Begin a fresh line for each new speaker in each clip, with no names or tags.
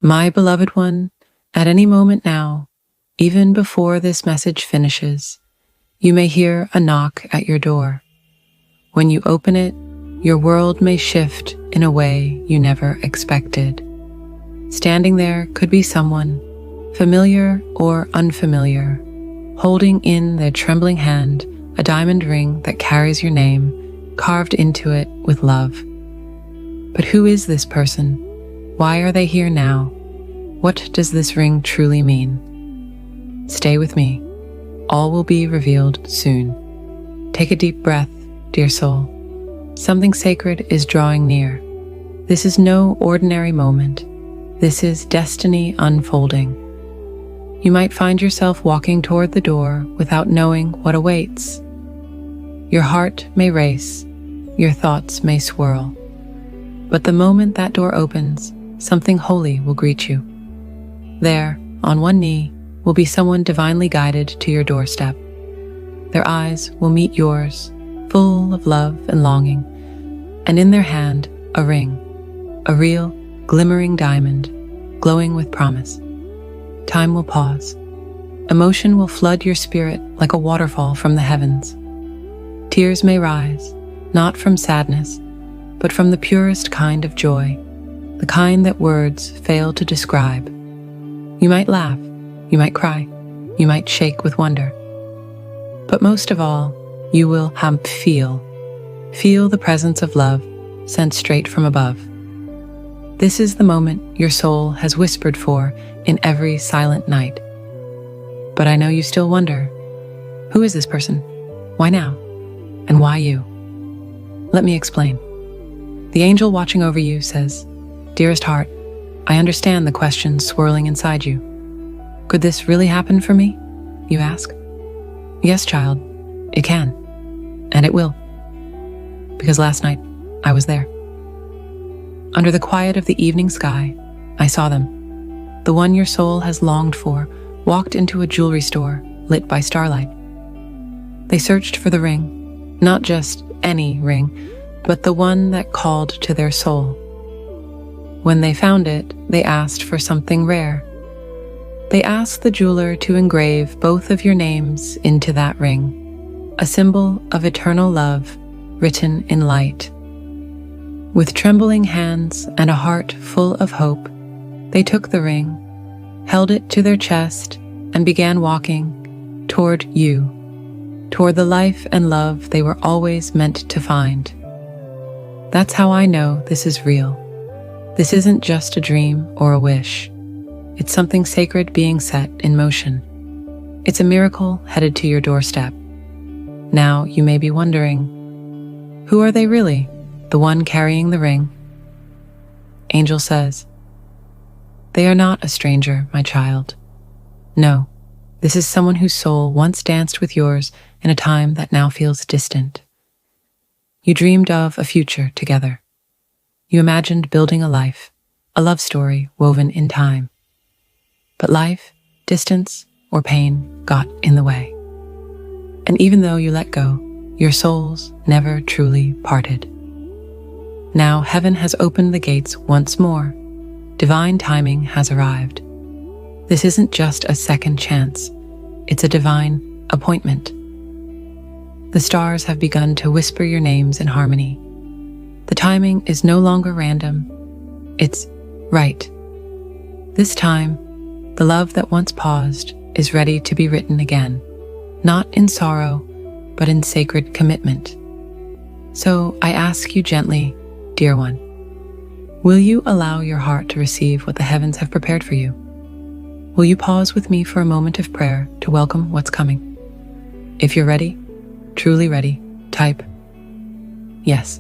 My beloved one, at any moment now, even before this message finishes, you may hear a knock at your door. When you open it, your world may shift in a way you never expected. Standing there could be someone, familiar or unfamiliar, holding in their trembling hand a diamond ring that carries your name carved into it with love. But who is this person? Why are they here now? What does this ring truly mean? Stay with me. All will be revealed soon. Take a deep breath, dear soul. Something sacred is drawing near. This is no ordinary moment. This is destiny unfolding. You might find yourself walking toward the door without knowing what awaits. Your heart may race, your thoughts may swirl. But the moment that door opens, something holy will greet you. There, on one knee, will be someone divinely guided to your doorstep. Their eyes will meet yours, full of love and longing, and in their hand, a ring, a real, glimmering diamond, glowing with promise. Time will pause. Emotion will flood your spirit like a waterfall from the heavens. Tears may rise, not from sadness, but from the purest kind of joy, the kind that words fail to describe. You might laugh, you might cry, you might shake with wonder. But most of all, you will feel the presence of love sent straight from above. This is the moment your soul has whispered for in every silent night. But I know you still wonder, who is this person? Why now? And why you? Let me explain. The angel watching over you says, "Dearest heart, I understand the questions swirling inside you. Could this really happen for me?" you ask. Yes, child, it can. And it will. Because last night, I was there. Under the quiet of the evening sky, I saw them. The one your soul has longed for walked into a jewelry store lit by starlight. They searched for the ring, not just any ring, but the one that called to their soul. When they found it, they asked for something rare. They asked the jeweler to engrave both of your names into that ring, a symbol of eternal love written in light. With trembling hands and a heart full of hope, they took the ring, held it to their chest, and began walking toward you, toward the life and love they were always meant to find. That's how I know this is real. This isn't just a dream or a wish. It's something sacred being set in motion. It's a miracle headed to your doorstep. Now you may be wondering, who are they really? The one carrying the ring? Angel says, "They are not a stranger, my child. No, this is someone whose soul once danced with yours in a time that now feels distant. You dreamed of a future together. You imagined building a life, a love story woven in time. But life, distance, or pain got in the way. And even though you let go, your souls never truly parted. Now heaven has opened the gates once more. Divine timing has arrived. This isn't just a second chance. It's a divine appointment. The stars have begun to whisper your names in harmony. The timing is no longer random. It's right. This time, the love that once paused is ready to be written again, not in sorrow, but in sacred commitment. So I ask you gently, dear one, will you allow your heart to receive what the heavens have prepared for you? Will you pause with me for a moment of prayer to welcome what's coming? If you're ready, truly ready, type yes.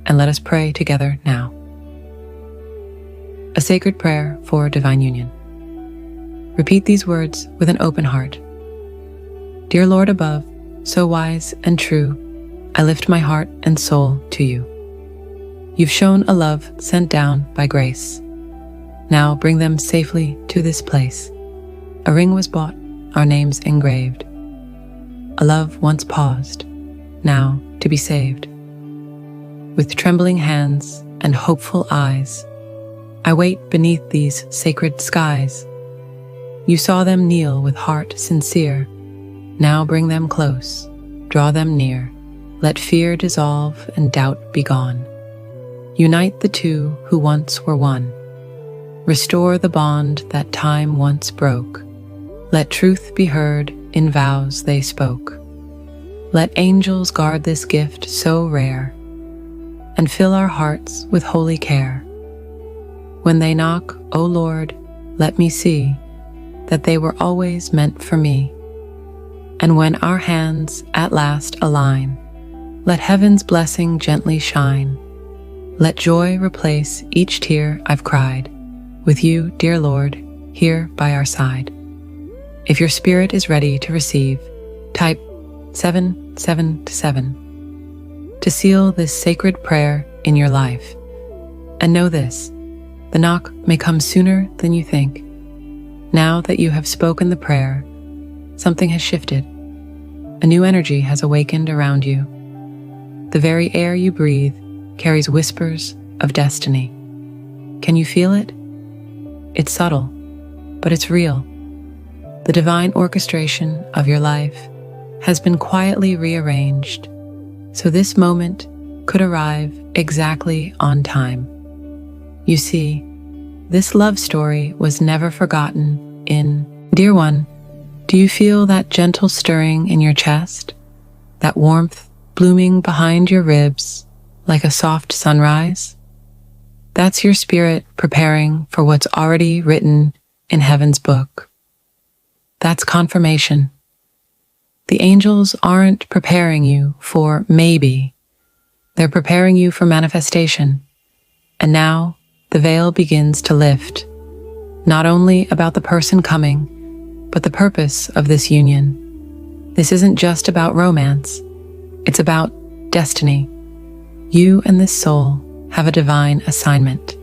And let us pray together now. A sacred prayer for divine union. Repeat these words with an open heart. Dear Lord above, so wise and true, I lift my heart and soul to you. You've shown a love sent down by grace. Now bring them safely to this place. A ring was bought, our names engraved. A love once paused, now to be saved. With trembling hands and hopeful eyes, I wait beneath these sacred skies. You saw them kneel with heart sincere. Now bring them close, draw them near. Let fear dissolve and doubt be gone. Unite the two who once were one. Restore the bond that time once broke. Let truth be heard in vows they spoke. Let angels guard this gift so rare, and fill our hearts with holy care. When they knock, O Lord, let me see that they were always meant for me. And when our hands at last align, let heaven's blessing gently shine. Let joy replace each tear I've cried, with you, dear Lord, here by our side. If your spirit is ready to receive, type 777 to seal this sacred prayer in your life. And know this, the knock may come sooner than you think. Now that you have spoken the prayer, something has shifted. A new energy has awakened around you. The very air you breathe carries whispers of destiny. Can you feel it? It's subtle, but it's real. The divine orchestration of your life has been quietly rearranged, so this moment could arrive exactly on time. You see, this love story was never forgotten in. Dear one, do you feel that gentle stirring in your chest? That warmth blooming behind your ribs like a soft sunrise? That's your spirit preparing for what's already written in heaven's book. That's confirmation. The angels aren't preparing you for maybe. They're preparing you for manifestation. And now the veil begins to lift, not only about the person coming, but the purpose of this union. This isn't just about romance. It's about destiny. You and this soul have a divine assignment,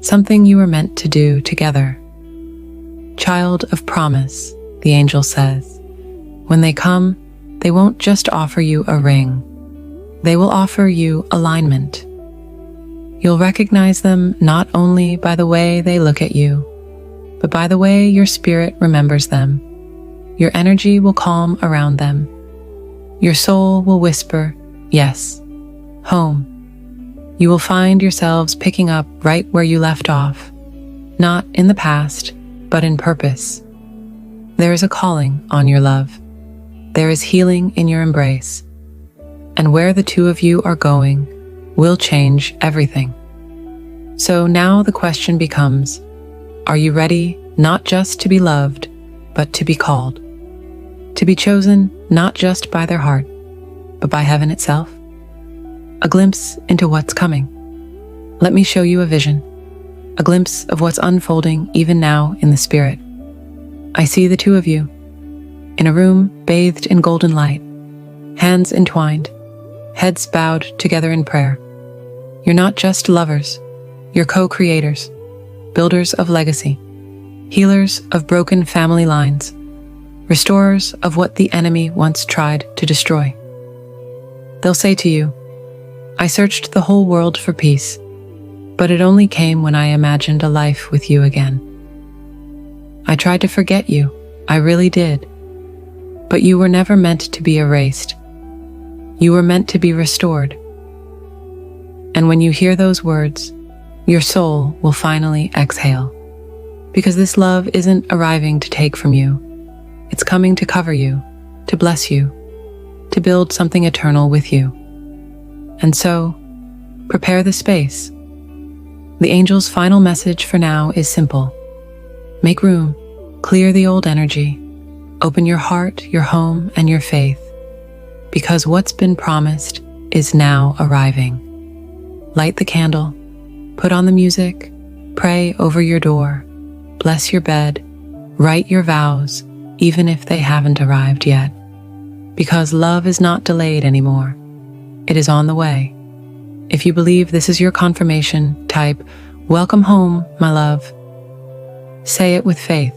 something you were meant to do together. Child of promise, the angel says. When they come, they won't just offer you a ring. They will offer you alignment. You'll recognize them not only by the way they look at you, but by the way your spirit remembers them. Your energy will calm around them. Your soul will whisper, yes, home. You will find yourselves picking up right where you left off, not in the past, but in purpose. There is a calling on your love. There is healing in your embrace. And where the two of you are going will change everything. So now the question becomes, are you ready not just to be loved, but to be called? To be chosen not just by their heart, but by heaven itself? A glimpse into what's coming. Let me show you a vision, a glimpse of what's unfolding even now in the spirit. I see the two of you, in a room bathed in golden light, hands entwined, heads bowed together in prayer. You're not just lovers, you're co-creators, builders of legacy, healers of broken family lines, restorers of what the enemy once tried to destroy. They'll say to you, I searched the whole world for peace, but it only came when I imagined a life with you again. I tried to forget you, I really did, but you were never meant to be erased. You were meant to be restored. And when you hear those words, your soul will finally exhale, because this love isn't arriving to take from you. It's coming to cover you, to bless you, to build something eternal with you. And so, prepare the space. The angel's final message for now is simple. Make room, clear the old energy, open your heart, your home, and your faith, because what's been promised is now arriving. Light the candle, put on the music, pray over your door, bless your bed, write your vows, even if they haven't arrived yet. Because love is not delayed anymore. It is on the way. If you believe this is your confirmation, type, "Welcome home, my love." Say it with faith.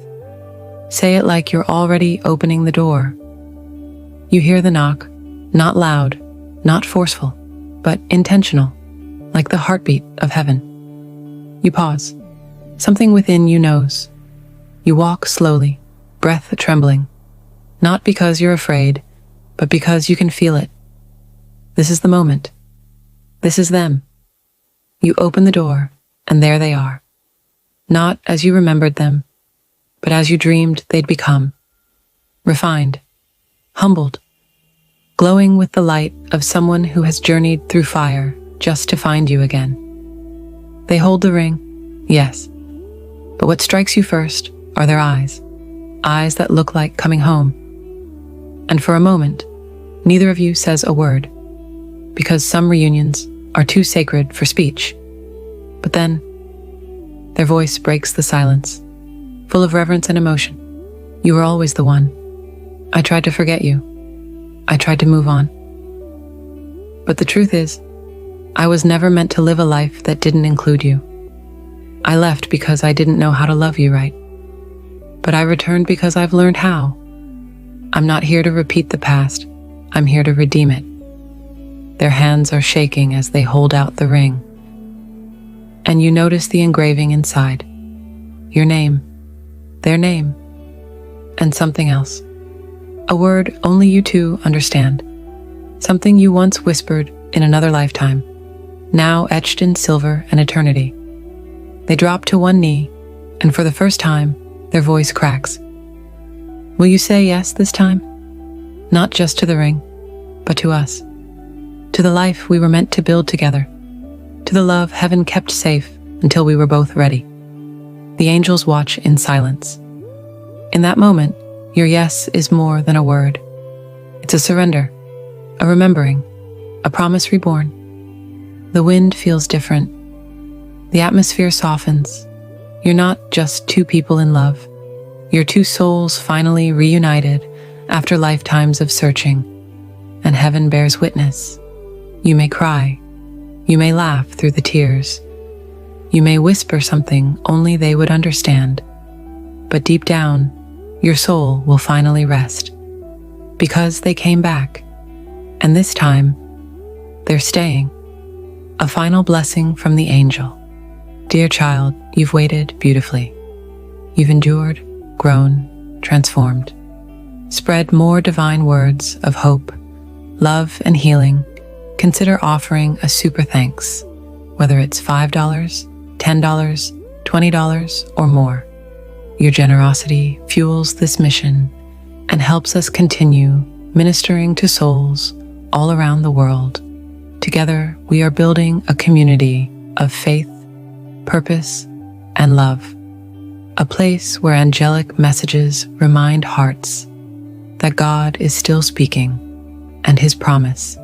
Say it like you're already opening the door. You hear the knock, not loud, not forceful, but intentional, like the heartbeat of heaven. You pause, Something within you knows. You walk slowly, breath trembling, not because you're afraid, but because you can feel it. This is the moment. This is them. You open the door, and there they are. Not as you remembered them, but as you dreamed they'd become. Refined, humbled, glowing with the light of someone who has journeyed through fire just to find you again. They hold the ring, yes, but what strikes you first are their eyes that look like coming home. And for a moment, neither of you says a word, because some reunions are too sacred for speech. But then, their voice breaks the silence, full of reverence and emotion. You were always the one. I tried to forget you. I tried to move on. But the truth is, I was never meant to live a life that didn't include you. I left because I didn't know how to love you right. But I returned because I've learned how. I'm not here to repeat the past. I'm here to redeem it. Their hands are shaking as they hold out the ring. And you notice the engraving inside. Your name, their name, and something else. A word only you two understand. Something you once whispered in another lifetime, now etched in silver and eternity. They drop to one knee, and for the first time, their voice cracks. Will you say yes this time? Not just to the ring, but to us. To the life we were meant to build together. To the love heaven kept safe until we were both ready. The angels watch in silence. In that moment, your yes is more than a word. It's a surrender, a remembering, a promise reborn. The wind feels different. The atmosphere softens. You're not just two people in love. You're two souls finally reunited after lifetimes of searching. And heaven bears witness. You may cry. You may laugh through the tears. You may whisper something only they would understand. But deep down, your soul will finally rest. Because they came back. And this time, they're staying. A final blessing from the angel. Dear child, you've waited beautifully. You've endured, grown, transformed. Spread more divine words of hope, love, and healing. Consider offering a super thanks, whether it's $5, $10, $20, or more. Your generosity fuels this mission and helps us continue ministering to souls all around the world. Together, we are building a community of faith, purpose, and love. A place where angelic messages remind hearts that God is still speaking and His promise